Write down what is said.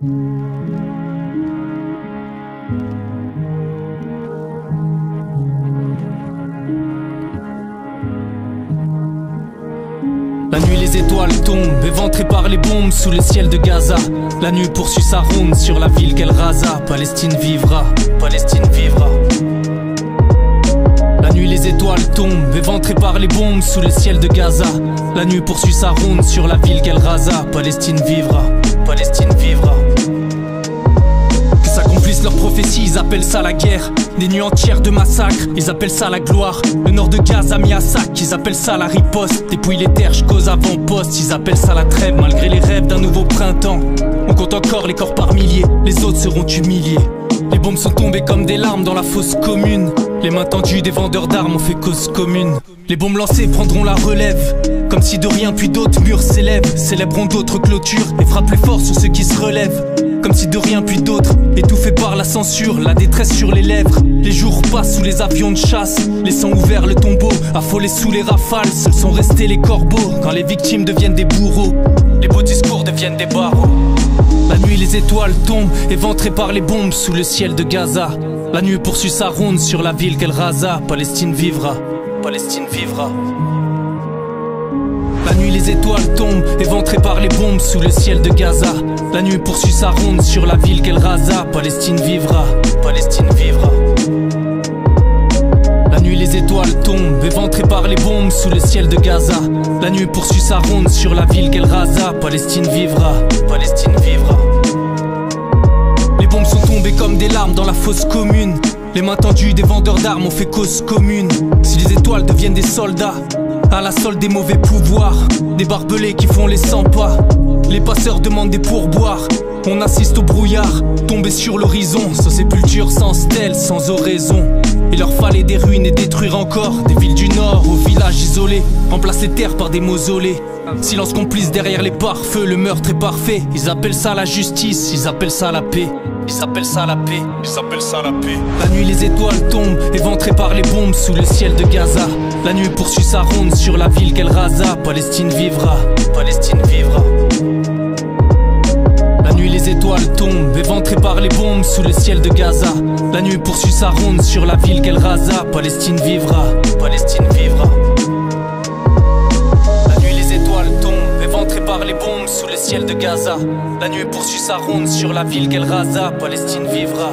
La nuit les étoiles tombent, éventrées par les bombes sous le ciel de Gaza. La nuit poursuit sa ronde sur la ville qu'elle rasa. Palestine vivra, Palestine vivra. La nuit les étoiles tombent, éventrées par les bombes sous le ciel de Gaza. La nuit poursuit sa ronde sur la ville qu'elle rasa. Palestine vivra, Palestine vivra. Que s'accomplisse leur prophétie, ils appellent ça la guerre. Des nuits entières de massacres, ils appellent ça la gloire. Le nord de Gaza mis à sac, ils appellent ça la riposte. Dépouille les terres, j'cause avant-poste, ils appellent ça la trêve. Malgré les rêves d'un nouveau printemps, on compte encore les corps par milliers. Les autres seront humiliés. Les bombes sont tombées comme des larmes dans la fosse commune. Les mains tendues des vendeurs d'armes ont fait cause commune. Les bombes lancées prendront la relève. Comme si de rien puis d'autres murs s'élèvent. Célébreront d'autres clôtures et frappent plus fort sur ceux qui se relèvent. Comme si de rien puis d'autres, étouffés par la censure, la détresse sur les lèvres. Les jours passent sous les avions de chasse, laissant ouvert le tombeau, affolés sous les rafales. Seuls sont restés les corbeaux, quand les victimes deviennent des bourreaux. Les beaux discours deviennent des barreaux. La nuit les étoiles tombent, éventrées par les bombes sous le ciel de Gaza. La nuit poursuit sa ronde sur la ville qu'elle rasa. Palestine vivra, Palestine vivra. La nuit les étoiles tombent, éventrées par les bombes sous le ciel de Gaza. La nuit poursuit sa ronde sur la ville qu'elle rasa. Palestine vivra, Palestine vivra. La nuit les étoiles tombent, éventrées par les bombes sous le ciel de Gaza. La nuit poursuit sa ronde sur la ville qu'elle rasa. Palestine vivra, Palestine vivra. Les bombes sont tombées comme des larmes dans la fosse commune. Les mains tendues des vendeurs d'armes ont fait cause commune. Si les étoiles deviennent des soldats, à la solde des mauvais pouvoirs, des barbelés qui font les 100 pas. Les passeurs demandent des pourboires. On assiste au brouillard, tombé sur l'horizon. Sans sépulture, sans stèle, sans oraison. Il leur fallait des ruines et détruire encore des villes du nord aux villages isolés. Remplacer terre par des mausolées. Silence complice derrière les pare-feux, le meurtre est parfait. Ils appellent ça la justice, ils appellent ça la paix. Ils appellent ça la paix, ils appellent ça la paix. La nuit les étoiles tombent, éventrées par les bombes sous le ciel de Gaza. La nuit poursuit sa ronde sur la ville qu'elle rasa. Palestine vivra, Palestine vivra. La nuit les étoiles tombent, éventrées par les bombes sous le ciel de Gaza. La nuit poursuit sa ronde sur la ville qu'elle rasa. Palestine vivra, Palestine vivra. La nuit les étoiles tombent, éventrées par les bombes sous le ciel de Gaza. La nuit poursuit sa ronde sur la ville qu'elle rasa. Palestine vivra.